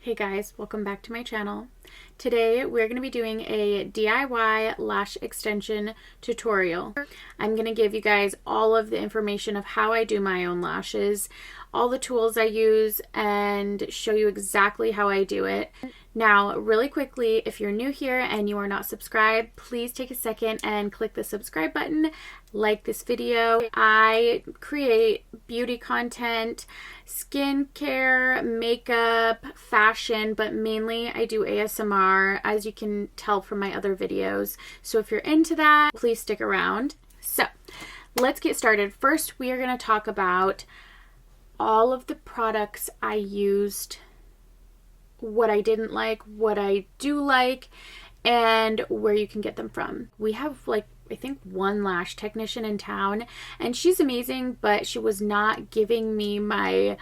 Hey guys, welcome back to my channel. Today we're going to be doing a DIY lash extension tutorial. I'm going to give you guys all of the information of how I do my own lashes, all the tools I use, and show you exactly how I do it. Now, really quickly, if you're new here and you are not subscribed, please take a second and click the subscribe button, like this video. I create beauty content, skincare, makeup, fashion, but mainly I do ASMR, as you can tell from my other videos. So if you're into that, please stick around. So let's get started. First, we are going to talk about all of the products I used, what I didn't like, what I do like, and where you can get them from. We have I think one lash technician in town, and she's amazing, but she was not giving me my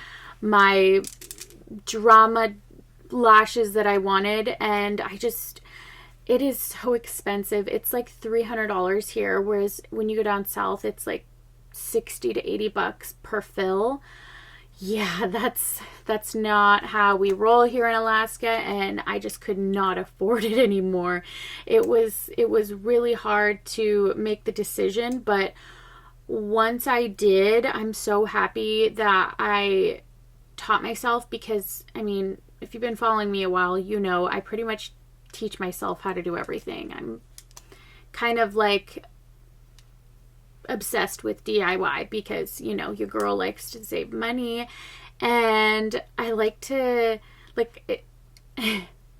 drama lashes that I wanted, and it is so expensive. It's like $300 here, whereas when you go down south, it's like 60 to 80 bucks per fill. Yeah, that's not how we roll here in Alaska, and I just could not afford it anymore. It was really hard to make the decision, but once I did, I'm so happy that I taught myself, because I mean, if you've been following me a while, you know I pretty much teach myself how to do everything. I'm kind of like obsessed with DIY because, you know, your girl likes to save money, and I like to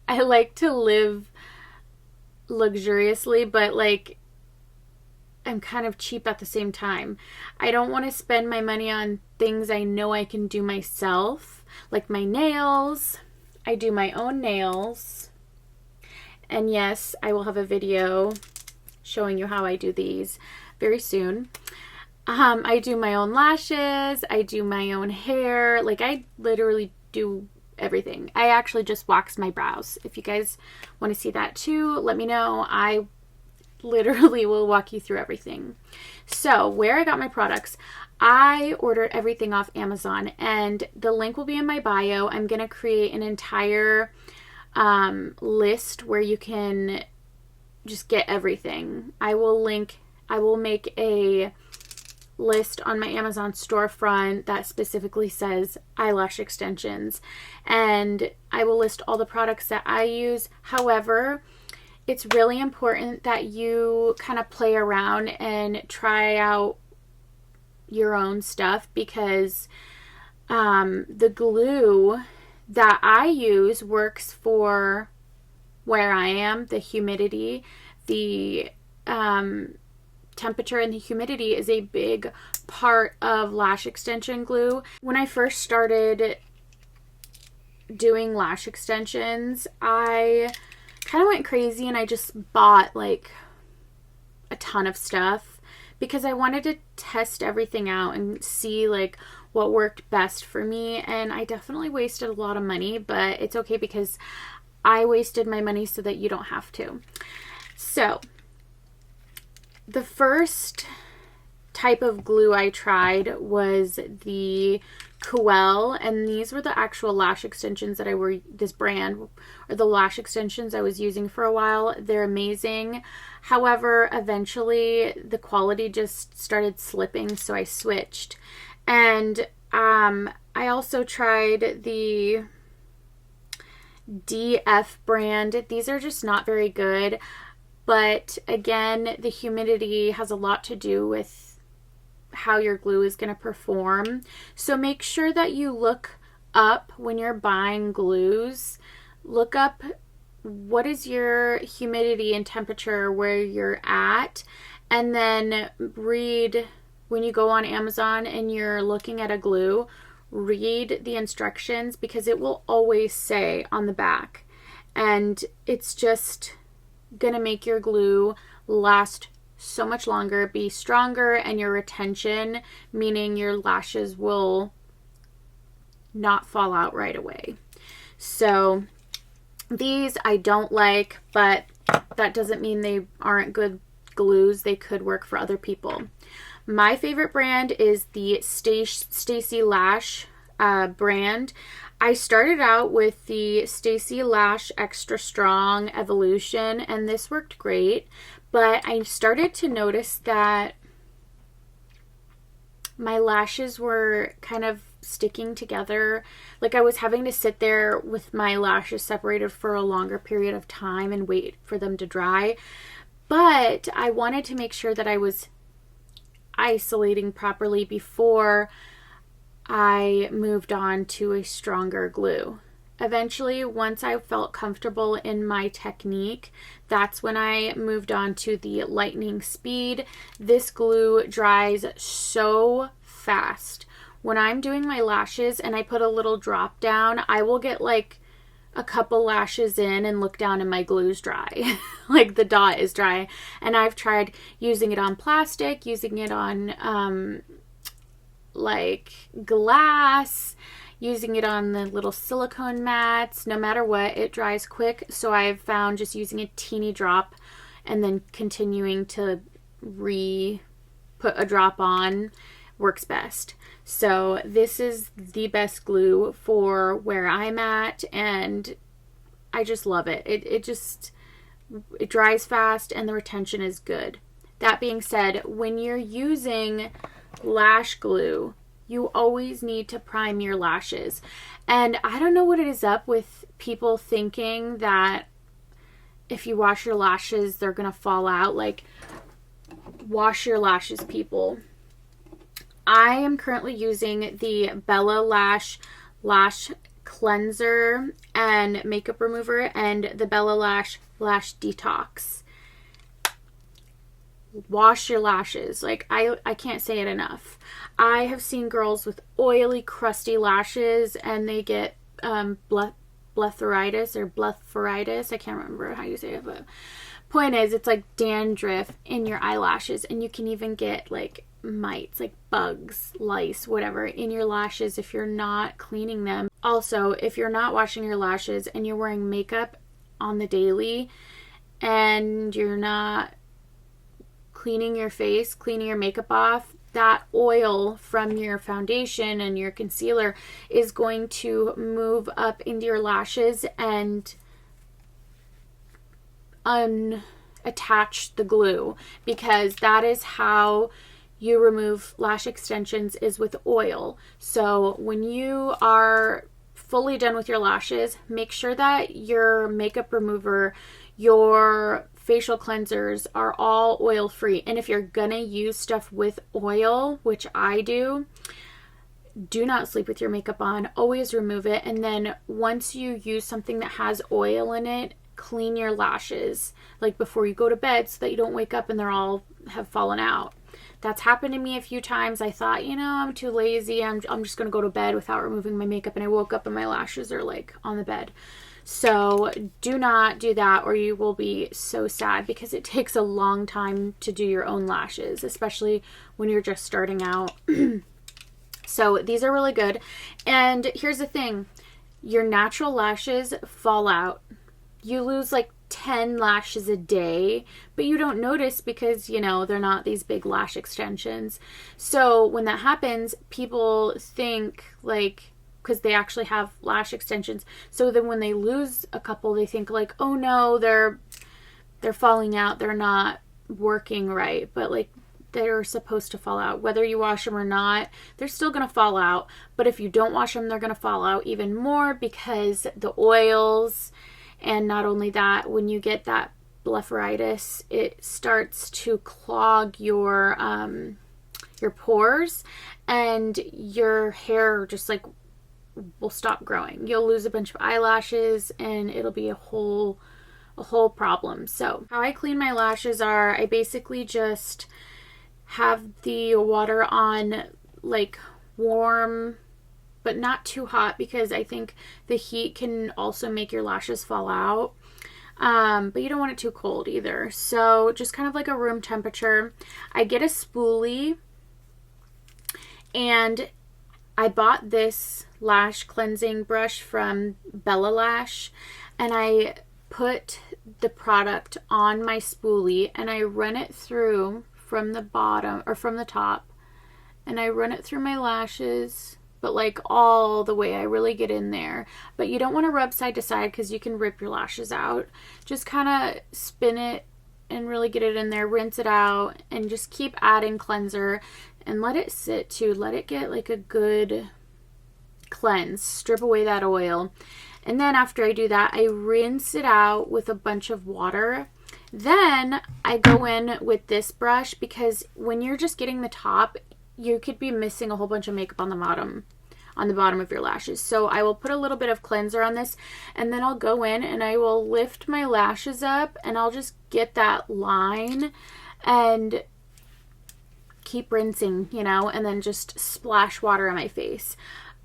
I like to live luxuriously, but I'm kind of cheap at the same time. I don't want to spend my money on things I know I can do myself, like my nails. I do my own nails, and yes, I will have a video showing you how I do these very soon. I do my own lashes, I do my own hair, I literally do everything. I actually just wax my brows. If you guys want to see that too, let me know. I literally will walk you through everything. So where I got my products, I ordered everything off Amazon, and the link will be in my bio. I'm going to create an entire list where you can just get everything. I will make a list on my Amazon storefront that specifically says eyelash extensions, and I will list all the products that I use. However, it's really important that you kind of play around and try out your own stuff, because the glue that I use works for where I am. The humidity, the temperature and the humidity is a big part of lash extension glue. When I first started doing lash extensions, I kind of went crazy and I just bought a ton of stuff because I wanted to test everything out and see what worked best for me, and I definitely wasted a lot of money, but it's okay because I wasted my money so that you don't have to. So the first type of glue I tried was the Kaelyn, and these were the actual lash extensions that this brand, or the lash extensions I was using for a while. They're amazing. However, eventually the quality just started slipping, so I switched. And I also tried the DF brand. These are just not very good. But again, the humidity has a lot to do with how your glue is going to perform. So make sure that you look up when you're buying glues. Look up what is your humidity and temperature where you're at. And then read, when you go on Amazon and you're looking at a glue, read the instructions, because it will always say on the back. And it's just gonna make your glue last so much longer, be stronger, and your retention, meaning your lashes will not fall out right away. So these I don't like, but that doesn't mean they aren't good glues. They could work for other people. My favorite brand is the Stacy Lash brand. I started out with the Stacy Lash Extra Strong Evolution, and this worked great, but I started to notice that my lashes were kind of sticking together. Like I was having to sit there with my lashes separated for a longer period of time and wait for them to dry. But I wanted to make sure that I was isolating properly before I moved on to a stronger glue. Eventually, once I felt comfortable in my technique, that's when I moved on to the lightning speed. This glue dries so fast. When I'm doing my lashes and I put a little drop down, I will get like a couple lashes in and look down and my glue's dry. Like the dot is dry. And I've tried using it on plastic, using it on like glass, using it on the little silicone mats. No matter what, it dries quick. So I've found just using a teeny drop and then continuing to put a drop on works best. So this is the best glue for where I'm at, and I just love it. It dries fast and the retention is good. That being said, when you're using lash glue, you always need to prime your lashes. And I don't know what it is up with people thinking that if you wash your lashes, they're going to fall out. Like, wash your lashes, people. I am currently using the Bella Lash Lash Cleanser and Makeup Remover and the Bella Lash Lash Detox. Wash your lashes. Like, I can't say it enough. I have seen girls with oily, crusty lashes and they get blepharitis or blepharitis. I can't remember how you say it, but point is, it's like dandruff in your eyelashes, and you can even get like mites, like bugs, lice, whatever, in your lashes if you're not cleaning them. Also, if you're not washing your lashes and you're wearing makeup on the daily and you're not cleaning your face, cleaning your makeup off, that oil from your foundation and your concealer is going to move up into your lashes and unattach the glue, because that is how you remove lash extensions, is with oil. So when you are fully done with your lashes, make sure that your makeup remover, your facial cleansers are all oil free. And if you're gonna use stuff with oil, which I do not sleep with your makeup on. Always remove it. And then once you use something that has oil in it, clean your lashes like before you go to bed so that you don't wake up and they're all have fallen out. That's happened to me a few times. I thought, I'm too lazy. I'm just going to go to bed without removing my makeup, and I woke up and my lashes are like on the bed. So do not do that, or you will be so sad, because it takes a long time to do your own lashes, especially when you're just starting out. So these are really good. And here's the thing. Your natural lashes fall out. You lose like 10 lashes a day, but you don't notice because, they're not these big lash extensions. So when that happens, people think like, because they actually have lash extensions. So then when they lose a couple, they think like, oh no, they're falling out. They're not working right. But like, they're supposed to fall out. Whether you wash them or not, they're still going to fall out. But if you don't wash them, they're going to fall out even more, because the oils. And not only that, when you get that blepharitis, it starts to clog your pores, and your hair just like will stop growing. You'll lose a bunch of eyelashes, and it'll be a whole problem. So how I clean my lashes are, I basically just have the water on like warm, but not too hot, because I think the heat can also make your lashes fall out. But you don't want it too cold either. So just kind of like a room temperature. I get a spoolie, and I bought this lash cleansing brush from Bella Lash, and I put the product on my spoolie and I run it through from the bottom or from the top, and I run it through my lashes but like all the way. I really get in there. But you don't want to rub side to side because you can rip your lashes out. Just kind of spin it and really get it in there, rinse it out, and just keep adding cleanser and let it sit too. Let it get like a good cleanse. Strip away that oil. And then after I do that, I rinse it out with a bunch of water. Then I go in with this brush because when you're just getting the top, you could be missing a whole bunch of makeup on the bottom of your lashes. So I will put a little bit of cleanser on this, and then I'll go in and I will lift my lashes up, and I'll just get that line and keep rinsing, you know, and then just splash water on my face.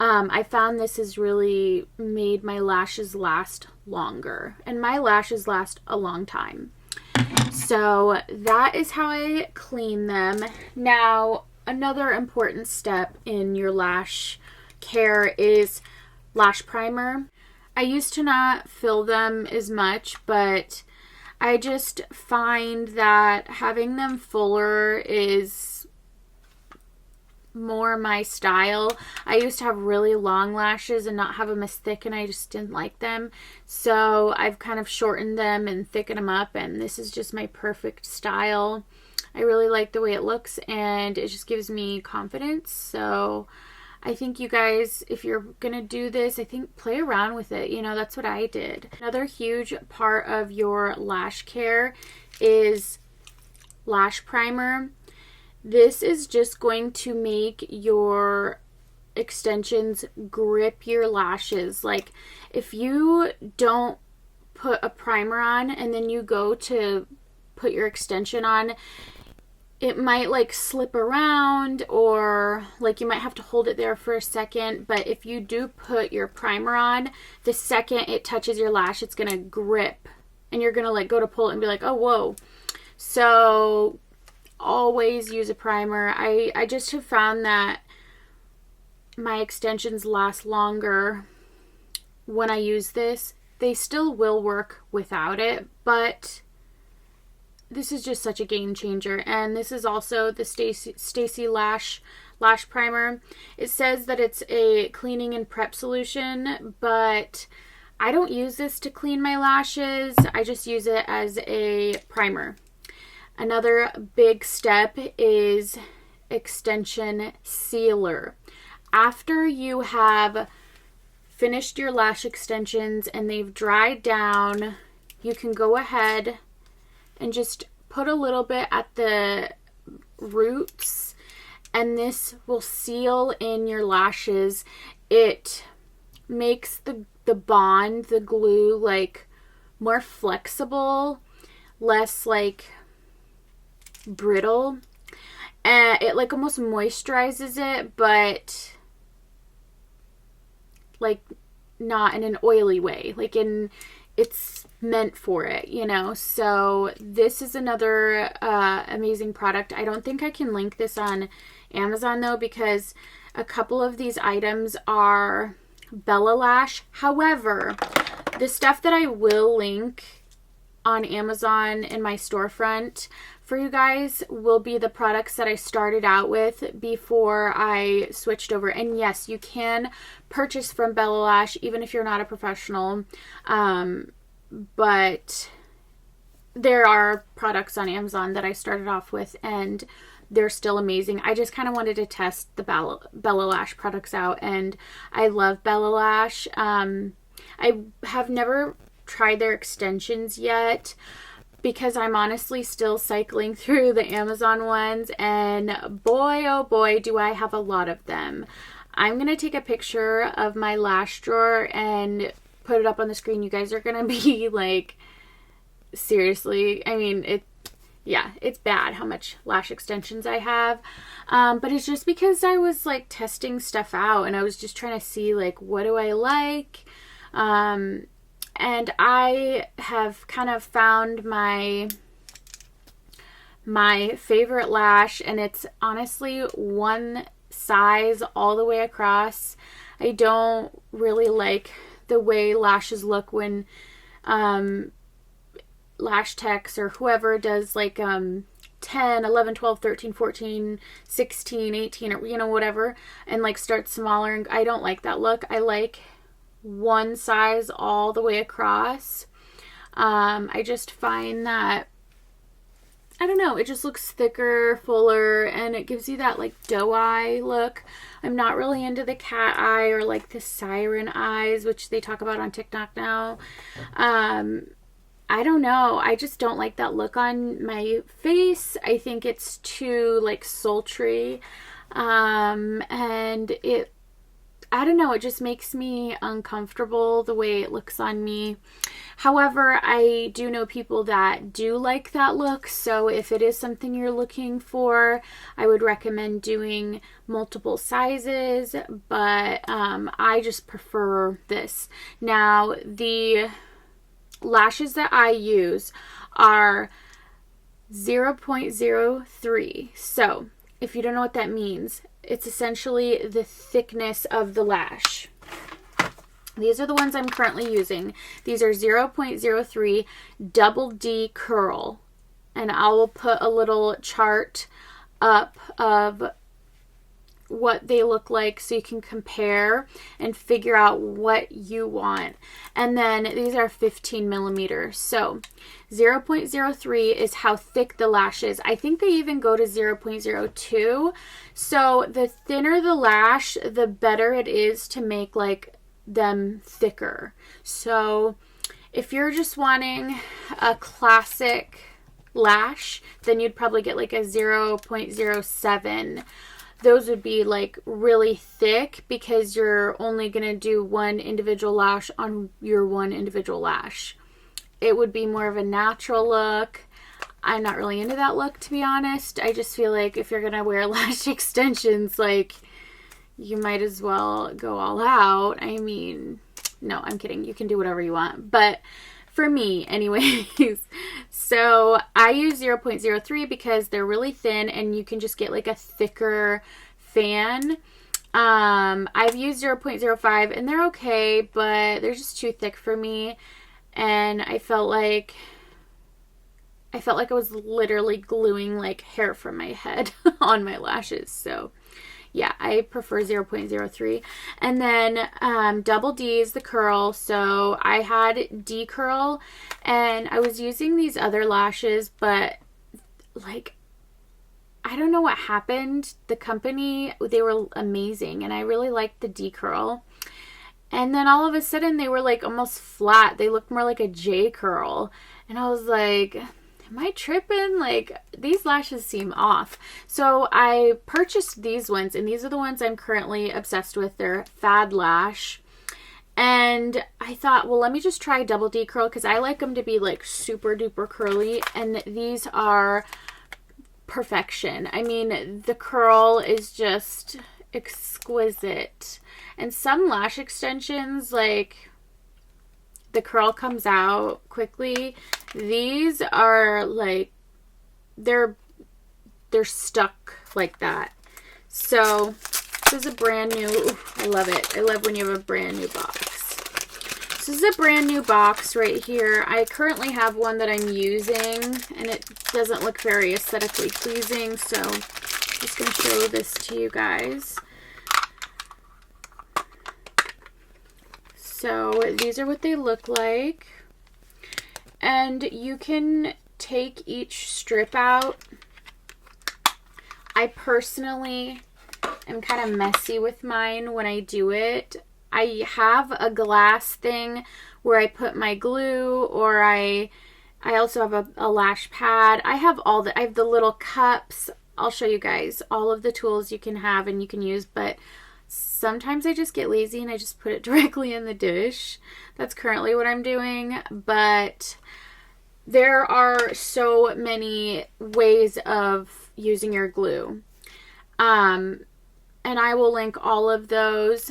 I found this has really made my lashes last longer, and my lashes last a long time. So that is how I clean them. Now, another important step in your lash care is lash primer. I used to not fill them as much, but I just find that having them fuller is more my style. I used to have really long lashes and not have them as thick, and I just didn't like them. So I've kind of shortened them and thickened them up, and this is just my perfect style. I really like the way it looks, and it just gives me confidence. So I think you guys, if you're gonna do this, I think play around with it. You know, that's what I did. Another huge part of your lash care is lash primer. This is just going to make your extensions grip your lashes. Like, if you don't put a primer on and then you go to put your extension on, it might like slip around, or like you might have to hold it there for a second. But if you do put your primer on, the second it touches your lash, it's gonna grip, and you're gonna like go to pull it and be like, oh, whoa. So always use a primer. I just have found that my extensions last longer when I use this. They still will work without it, but this is just such a game changer. And this is also the Stacy Lash primer. It says that it's a cleaning and prep solution, but I don't use this to clean my lashes. I just use it as a primer. Another big step is extension sealer. After you have finished your lash extensions and they've dried down, you can go ahead and just put a little bit at the roots, and this will seal in your lashes. It makes the bond, the glue, like more flexible, less like brittle, and it like almost moisturizes it, but like not in an oily way, like it's meant for it, you know. So this is another amazing product. I don't think I can link this on Amazon though, because a couple of these items are Bella Lash. However, the stuff that I will link on Amazon in my storefront for you guys will be the products that I started out with before I switched over. And yes, you can purchase from Bella Lash even if you're not a professional, but there are products on Amazon that I started off with and they're still amazing. I just kind of wanted to test the Bella Lash products out, and I love Bella Lash. I have never tried their extensions yet because I'm honestly still cycling through the Amazon ones, and boy, oh boy, do I have a lot of them. I'm going to take a picture of my lash drawer and put it up on the screen. You guys are going to be like, seriously, I mean, it's bad how much lash extensions I have. But it's just because I was like testing stuff out and I was just trying to see like, what do I like? And I have kind of found my favorite lash, and it's honestly one size all the way across. I don't really like the way lashes look when Lash Techs or whoever does like 10, 11, 12, 13, 14, 16, 18, or, you know, whatever, and like start smaller. And I don't like that look. I like one size all the way across. I just find that, I don't know, it just looks thicker, fuller, and it gives you that like doe eye look. I'm not really into the cat eye or like the siren eyes, which they talk about on TikTok now. I don't know. I just don't like that look on my face. I think it's too like sultry. And I don't know, it just makes me uncomfortable the way it looks on me. However, I do know people that do like that look, so if it is something you're looking for, I would recommend doing multiple sizes, but I just prefer this. Now, the lashes that I use are 0.03. So, if you don't know what that means, it's essentially the thickness of the lash. These are the ones I'm currently using. These are 0.03 double D curl. And I will put a little chart up of what they look like so you can compare and figure out what you want. And then these are 15 millimeters. So 0.03 is how thick the lash is. I think they even go to 0.02. So the thinner the lash, the better it is to make like them thicker. So if you're just wanting a classic lash, then you'd probably get like a 0.07. Those would be like really thick because you're only going to do one individual lash on your one individual lash. It would be more of a natural look. I'm not really into that look, to be honest. I just feel like if you're going to wear lash extensions, like, you might as well go all out. I mean, no, I'm kidding. You can do whatever you want. But for me, anyways, so I use 0.03 because they're really thin and you can just get like a thicker fan. I've used 0.05 and they're okay, but they're just too thick for me. And I felt like I was literally gluing like hair from my head on my lashes. So yeah, I prefer 0.03. And then double D is the curl. So I had D curl and I was using these other lashes, but like, I don't know what happened. The company, they were amazing and I really liked the D curl. And then all of a sudden they were like almost flat. They looked more like a J curl. And I was like, am I tripping? Like, these lashes seem off. So I purchased these ones, and these are the ones I'm currently obsessed with. They're Fad Lash. And I thought, well, let me just try double D curl because I like them to be like super duper curly. And these are perfection. I mean, the curl is just exquisite. And some lash extensions, like, the curl comes out quickly. These are like, they're stuck like that. So this is a brand new, I love it. I love when you have a brand new box. This is a brand new box right here. I currently have one that I'm using and it doesn't look very aesthetically pleasing. So I'm just going to show this to you guys. So these are what they look like. And you can take each strip out. I personally am kind of messy with mine when I do it. I have a glass thing where I put my glue, or I also have a lash pad. I have the little cups. I'll show you guys all of the tools you can have and you can use, but sometimes I just get lazy and I just put it directly in the dish. That's currently what I'm doing, but there are so many ways of using your glue. And I will link all of those,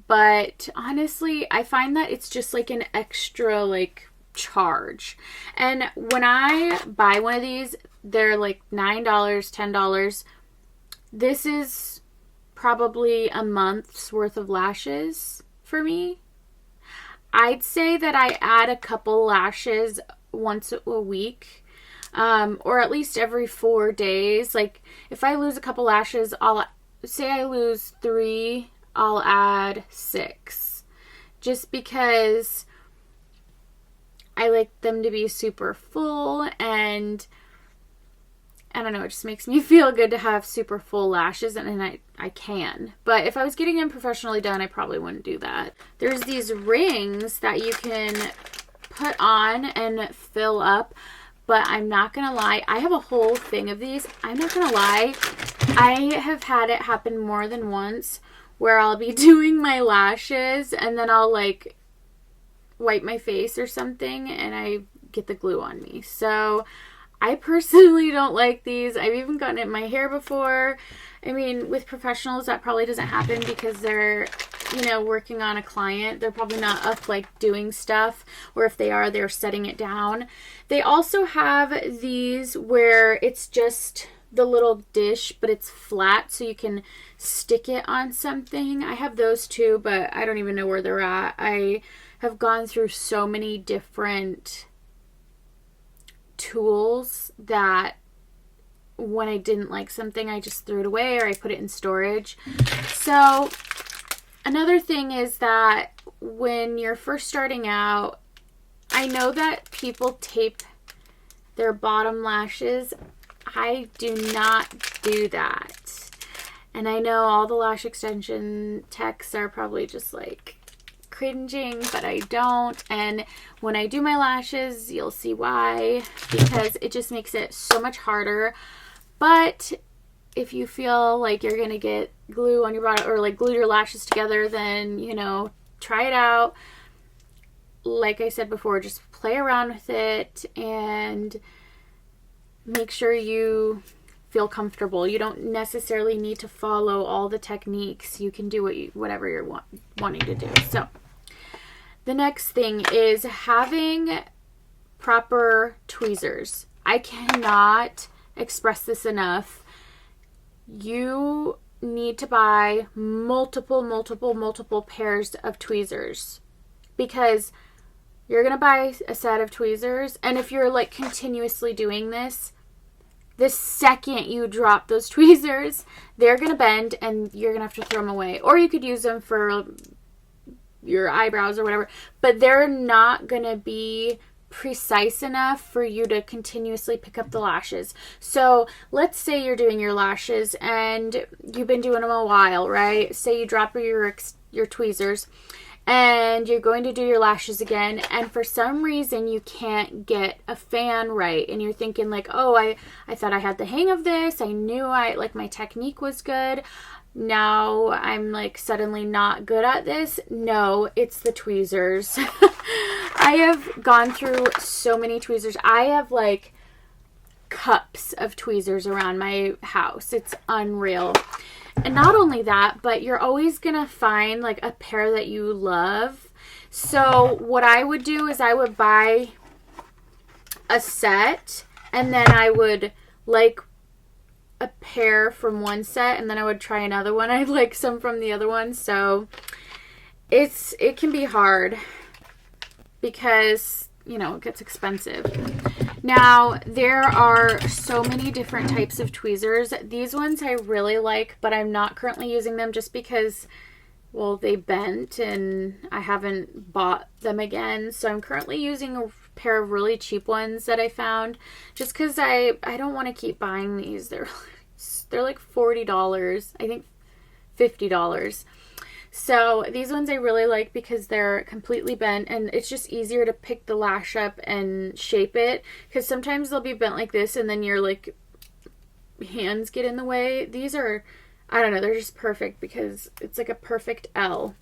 but honestly, I find that it's just like an extra like charge. And when I buy one of these, they're like $9, $10. This is probably a month's worth of lashes for me. I'd say that I add a couple lashes once a week. or at least every 4 days. Like if I lose a couple lashes, I'll say I lose 3, I'll add 6, just because I like them to be super full, and I don't know, it just makes me feel good to have super full lashes, and I can. But if I was getting them professionally done, I probably wouldn't do that. There's these rings that you can put on and fill up, but I'm not gonna lie, I have a whole thing of these. I'm not gonna lie, I have had it happen more than once where I'll be doing my lashes and then I'll like wipe my face or something and I get the glue on me. So I personally don't like these. I've even gotten it in my hair before. I mean, with professionals, that probably doesn't happen because they're, you know, working on a client. They're probably not up like doing stuff, or if they are, they're setting it down. They also have these where it's just the little dish, but it's flat, so you can stick it on something. I have those too, but I don't even know where they're at. I have gone through so many different tools that when I didn't like something, I just threw it away or I put it in storage. So another thing is that when you're first starting out, I know that people tape their bottom lashes. I do not do that. And I know all the lash extension techs are probably just like cringing, but I don't. And when I do my lashes, you'll see why, because it just makes it so much harder. But if you feel like you're gonna get glue on your body or like glue your lashes together, then, you know, try it out. Like I said before, just play around with it and make sure you feel comfortable. You don't necessarily need to follow all the techniques. You can do whatever you're wanting to do. So the next thing is having proper tweezers. I cannot express this enough. You need to buy multiple pairs of tweezers, because you're going to buy a set of tweezers, and if you're like continuously doing this, the second you drop those tweezers, they're going to bend and you're going to have to throw them away. Or you could use them for your eyebrows or whatever, but they're not going to be precise enough for you to continuously pick up the lashes. So let's say you're doing your lashes and you've been doing them a while, right? Say you drop your tweezers and you're going to do your lashes again, and for some reason you can't get a fan right, and you're thinking like, oh, I thought I had the hang of this, I knew like my technique was good, now I'm like suddenly not good at this. No, it's the tweezers. I have gone through so many tweezers. I have like cups of tweezers around my house. It's unreal. And not only that, but you're always gonna find like a pair that you love. So what I would do is I would buy a set, and then I would like a pair from one set, and then I would try another one. I'd like some from the other one. So it can be hard because, you know, it gets expensive. Now, there are so many different types of tweezers. These ones I really like, but I'm not currently using them just because, well, they bent and I haven't bought them again. So I'm currently using a pair of really cheap ones that I found just because I don't want to keep buying these. They're like $40, I think $50. So these ones I really like because they're completely bent, and it's just easier to pick the lash up and shape it, because sometimes they'll be bent like this and then your like hands get in the way. These are, I don't know, they're just perfect because it's like a perfect L.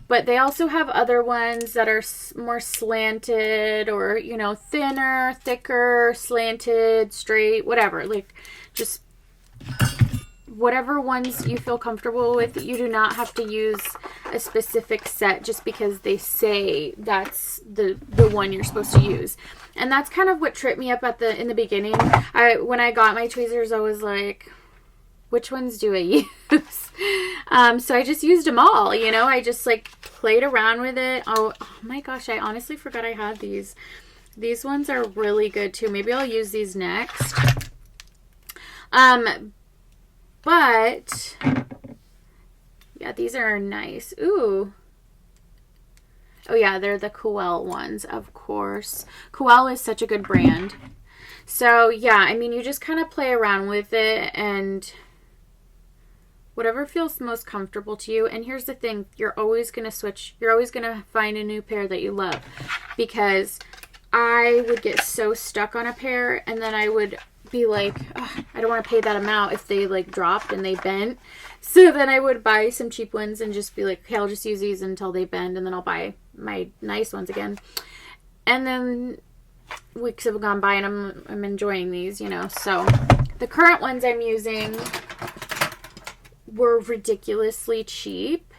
But they also have other ones that are more slanted, or, you know, thinner, thicker, slanted, straight, whatever. Like, just whatever ones you feel comfortable with. You do not have to use a specific set just because they say that's the one you're supposed to use. And that's kind of what tripped me up in the beginning. When I got my tweezers, I was like, which ones do I use? So I just used them all, you know. I just like played around with it. Oh my gosh, I honestly forgot I had these. These ones are really good too. Maybe I'll use these next. But yeah, these are nice. Ooh. Oh yeah, they're the Koel ones, of course. Koel is such a good brand. So yeah, I mean, you just kind of play around with it and whatever feels most comfortable to you. And here's the thing, you're always going to switch. You're always going to find a new pair that you love, because I would get so stuck on a pair and then I would be like, oh, I don't want to pay that amount if they like dropped and they bent. So then I would buy some cheap ones and just be like, okay, I'll just use these until they bend and then I'll buy my nice ones again. And then weeks have gone by and I'm enjoying these, you know. So the current ones I'm using were ridiculously cheap.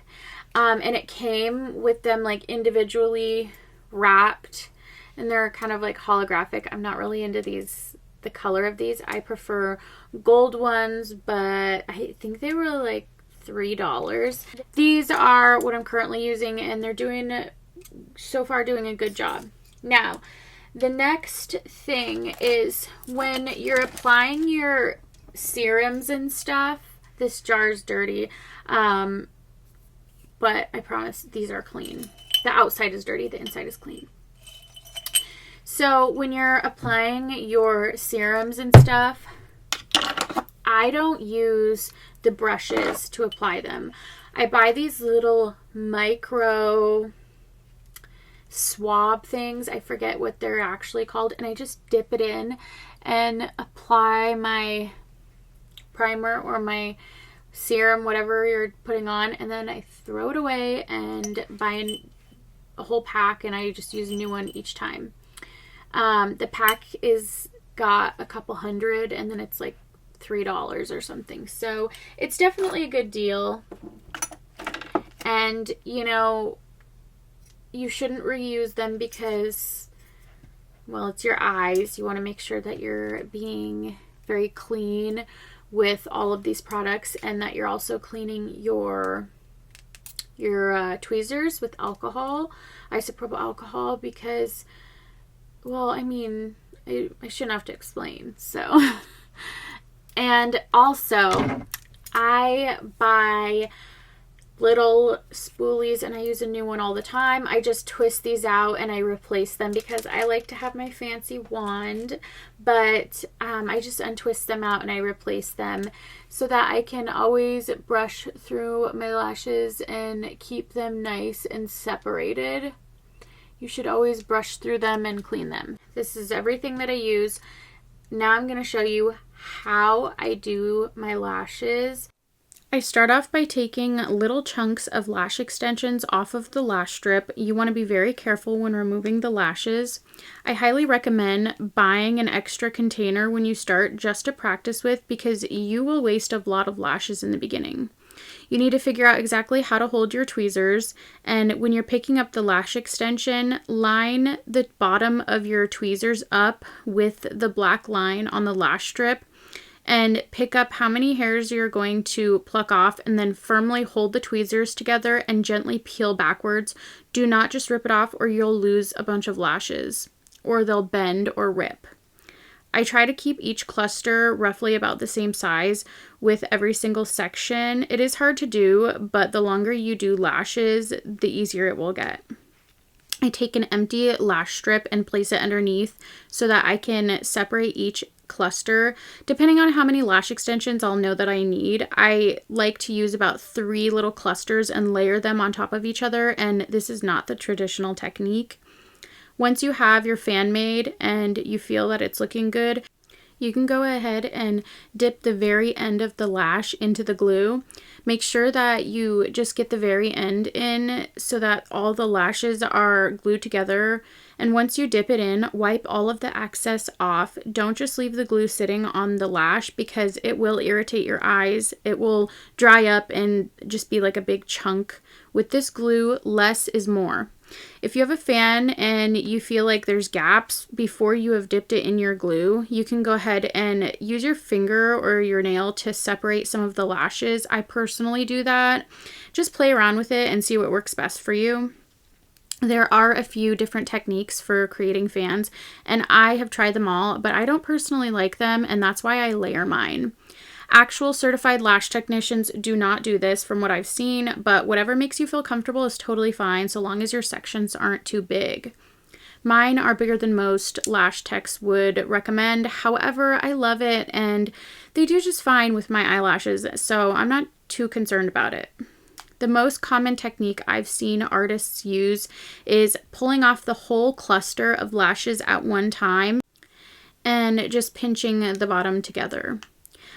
And it came with them like individually wrapped, and they're kind of like holographic. I'm not really into these, the color of these. I prefer gold ones, but I think they were like $3. These are what I'm currently using, and they're doing a good job. Now, the next thing is when you're applying your serums and stuff, this jar is dirty, but I promise these are clean. The outside is dirty, the inside is clean. So when you're applying your serums and stuff, I don't use the brushes to apply them. I buy these little micro swab things. I forget what they're actually called. And I just dip it in and apply my primer or my serum, whatever you're putting on. And then I throw it away and buy a whole pack, and I just use a new one each time. The pack is got a couple hundred, and then it's like $3 or something. So it's definitely a good deal. And, you know, you shouldn't reuse them because, well, it's your eyes. You want to make sure that you're being very clean with all of these products, and that you're also cleaning your tweezers with alcohol, isopropyl alcohol, because, well, I mean, I shouldn't have to explain. So, and also I buy little spoolies, and I use a new one all the time. I just twist these out and I replace them because I like to have my fancy wand, but I just untwist them out and I replace them so that I can always brush through my lashes and keep them nice and separated. You should always brush through them and clean them. This is everything that I use. Now I'm going to show you how I do my lashes. I start off by taking little chunks of lash extensions off of the lash strip. You want to be very careful when removing the lashes. I highly recommend buying an extra container when you start just to practice with, because you will waste a lot of lashes in the beginning. You need to figure out exactly how to hold your tweezers, and when you're picking up the lash extension, line the bottom of your tweezers up with the black line on the lash strip, and pick up how many hairs you're going to pluck off, and then firmly hold the tweezers together and gently peel backwards. Do not just rip it off or you'll lose a bunch of lashes, or they'll bend or rip. I try to keep each cluster roughly about the same size with every single section. It is hard to do, but the longer you do lashes, the easier it will get. I take an empty lash strip and place it underneath so that I can separate each cluster. Depending on how many lash extensions I'll know that I need, I like to use about 3 little clusters and layer them on top of each other, and this is not the traditional technique. Once you have your fan made and you feel that it's looking good, you can go ahead and dip the very end of the lash into the glue. Make sure that you just get the very end in so that all the lashes are glued together. And once you dip it in, wipe all of the excess off. Don't just leave the glue sitting on the lash because it will irritate your eyes. It will dry up and just be like a big chunk. With this glue, less is more. If you have a fan and you feel like there's gaps before you have dipped it in your glue, you can go ahead and use your finger or your nail to separate some of the lashes. I personally do that. Just play around with it and see what works best for you. There are a few different techniques for creating fans, and I have tried them all, but I don't personally like them, and that's why I layer mine. Actual certified lash technicians do not do this from what I've seen, but whatever makes you feel comfortable is totally fine so long as your sections aren't too big. Mine are bigger than most lash techs would recommend. However, I love it and they do just fine with my eyelashes, so I'm not too concerned about it. The most common technique I've seen artists use is pulling off the whole cluster of lashes at one time and just pinching the bottom together.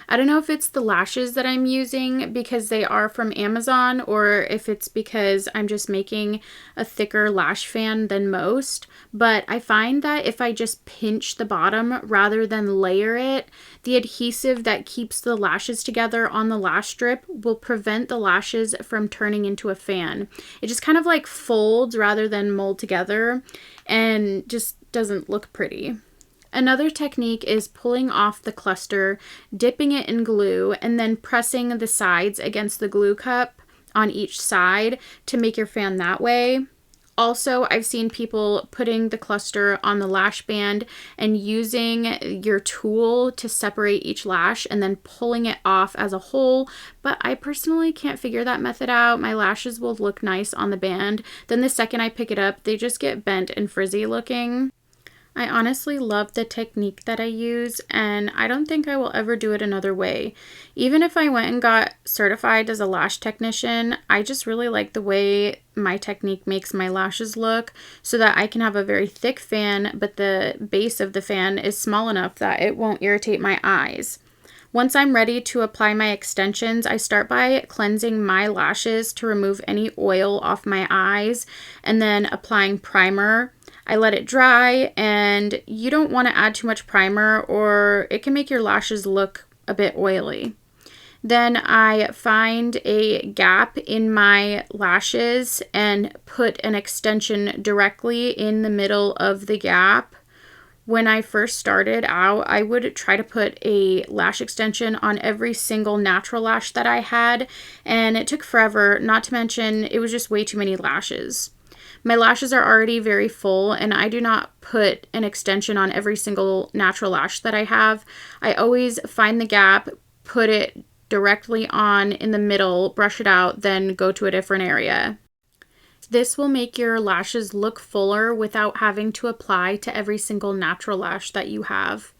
I don't know if it's the lashes that I'm using because they are from Amazon, or if it's because I'm just making a thicker lash fan than most, but I find that if I just pinch the bottom rather than layer it, the adhesive that keeps the lashes together on the lash strip will prevent the lashes from turning into a fan. It just kind of like folds rather than mold together and just doesn't look pretty. Another technique is pulling off the cluster, dipping it in glue, and then pressing the sides against the glue cup on each side to make your fan that way. Also, I've seen people putting the cluster on the lash band and using your tool to separate each lash and then pulling it off as a whole, but I personally can't figure that method out. My lashes will look nice on the band, then the second I pick it up, they just get bent and frizzy looking. I honestly love the technique that I use, and I don't think I will ever do it another way. Even if I went and got certified as a lash technician, I just really like the way my technique makes my lashes look so that I can have a very thick fan, but the base of the fan is small enough that it won't irritate my eyes. Once I'm ready to apply my extensions, I start by cleansing my lashes to remove any oil off my eyes and then applying primer. I let it dry, and you don't want to add too much primer or it can make your lashes look a bit oily. Then I find a gap in my lashes and put an extension directly in the middle of the gap. When I first started out, I would try to put a lash extension on every single natural lash that I had, and it took forever, not to mention it was just way too many lashes. My lashes are already very full, and I do not put an extension on every single natural lash that I have. I always find the gap, put it directly on in the middle, brush it out, then go to a different area. This will make your lashes look fuller without having to apply to every single natural lash that you have.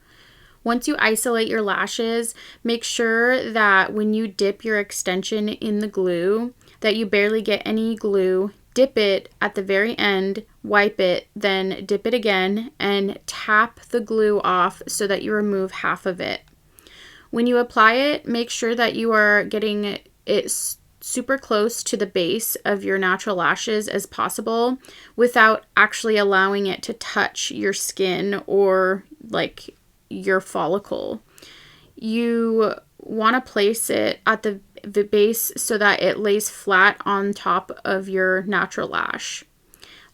Once you isolate your lashes, make sure that when you dip your extension in the glue, that you barely get any glue. Dip it at the very end, wipe it, then dip it again, and tap the glue off so that you remove half of it. When you apply it, make sure that you are getting it super close to the base of your natural lashes as possible without actually allowing it to touch your skin or like your follicle. You want to place it at the base so that it lays flat on top of your natural lash.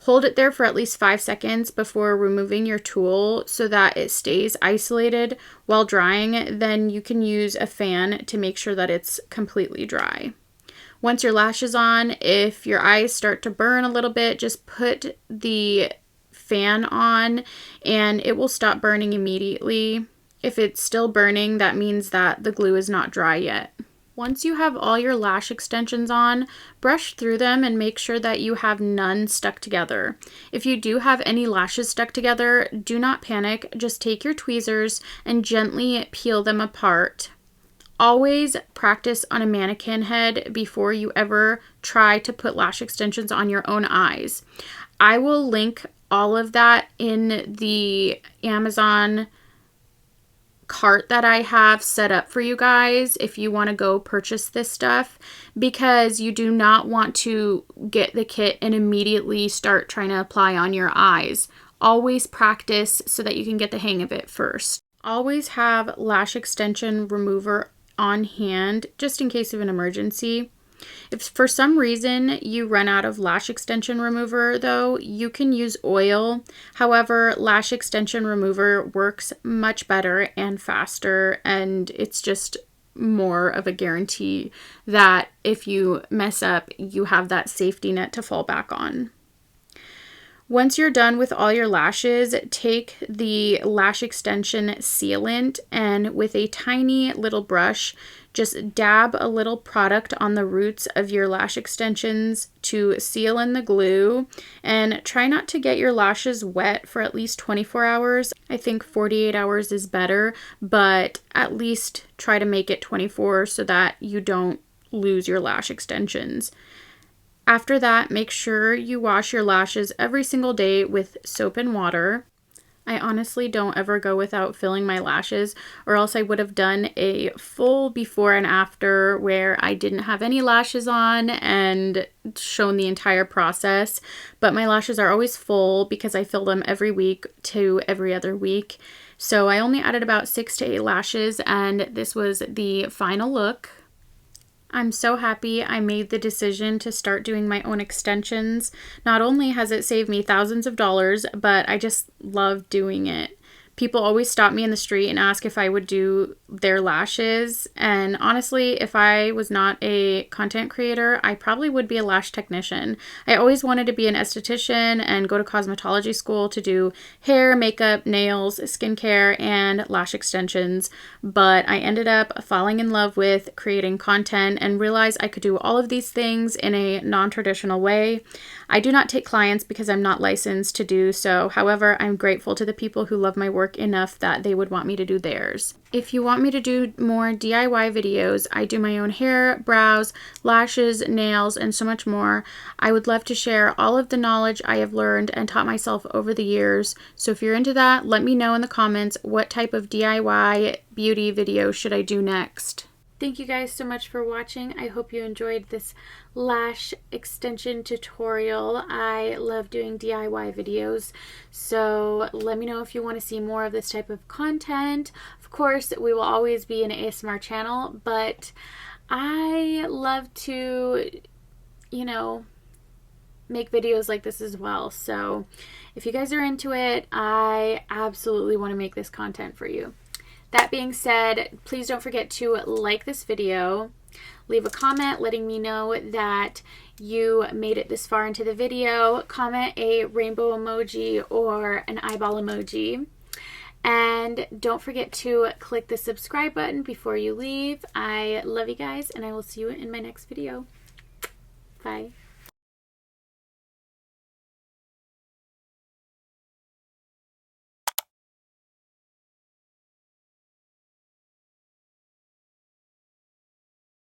Hold it there for at least 5 seconds before removing your tool so that it stays isolated while drying. Then you can use a fan to make sure that it's completely dry. Once your lash is on, if your eyes start to burn a little bit, just put the fan on and it will stop burning immediately. If it's still burning, that means that the glue is not dry yet. Once you have all your lash extensions on, brush through them and make sure that you have none stuck together. If you do have any lashes stuck together, do not panic. Just take your tweezers and gently peel them apart. Always practice on a mannequin head before you ever try to put lash extensions on your own eyes. I will link all of that in the Amazon cart that I have set up for you guys if you want to go purchase this stuff, because you do not want to get the kit and immediately start trying to apply on your eyes. Always practice so that you can get the hang of it first. Always have lash extension remover on hand just in case of an emergency. If for some reason you run out of lash extension remover, though, you can use oil. However, lash extension remover works much better and faster, and it's just more of a guarantee that if you mess up, you have that safety net to fall back on. Once you're done with all your lashes, take the lash extension sealant and with a tiny little brush, just dab a little product on the roots of your lash extensions to seal in the glue, and try not to get your lashes wet for at least 24 hours. I think 48 hours is better, but at least try to make it 24 so that you don't lose your lash extensions. After that, make sure you wash your lashes every single day with soap and water. I honestly don't ever go without filling my lashes, or else I would have done a full before and after where I didn't have any lashes on and shown the entire process. But my lashes are always full because I fill them every week to every other week. So I only added about 6 to 8 lashes, and this was the final look. I'm so happy I made the decision to start doing my own extensions. Not only has it saved me thousands of dollars, but I just love doing it. People always stop me in the street and ask if I would do their lashes. And honestly, if I was not a content creator, I probably would be a lash technician. I always wanted to be an esthetician and go to cosmetology school to do hair, makeup, nails, skincare, and lash extensions. But I ended up falling in love with creating content and realized I could do all of these things in a non-traditional way. I do not take clients because I'm not licensed to do so. However, I'm grateful to the people who love my work enough that they would want me to do theirs. If you want me to do more DIY videos, I do my own hair, brows, lashes, nails, and so much more. I would love to share all of the knowledge I have learned and taught myself over the years. So if you're into that, let me know in the comments what type of DIY beauty video should I do next. Thank you guys so much for watching. I hope you enjoyed this lash extension tutorial. I love doing DIY videos, so let me know if you want to see more of this type of content. Of course, we will always be an ASMR channel, but I love to, make videos like this as well. So if you guys are into it, I absolutely want to make this content for you. That being said, please don't forget to like this video, leave a comment letting me know that you made it this far into the video, comment a rainbow emoji or an eyeball emoji, and don't forget to click the subscribe button before you leave. I love you guys, and I will see you in my next video. Bye.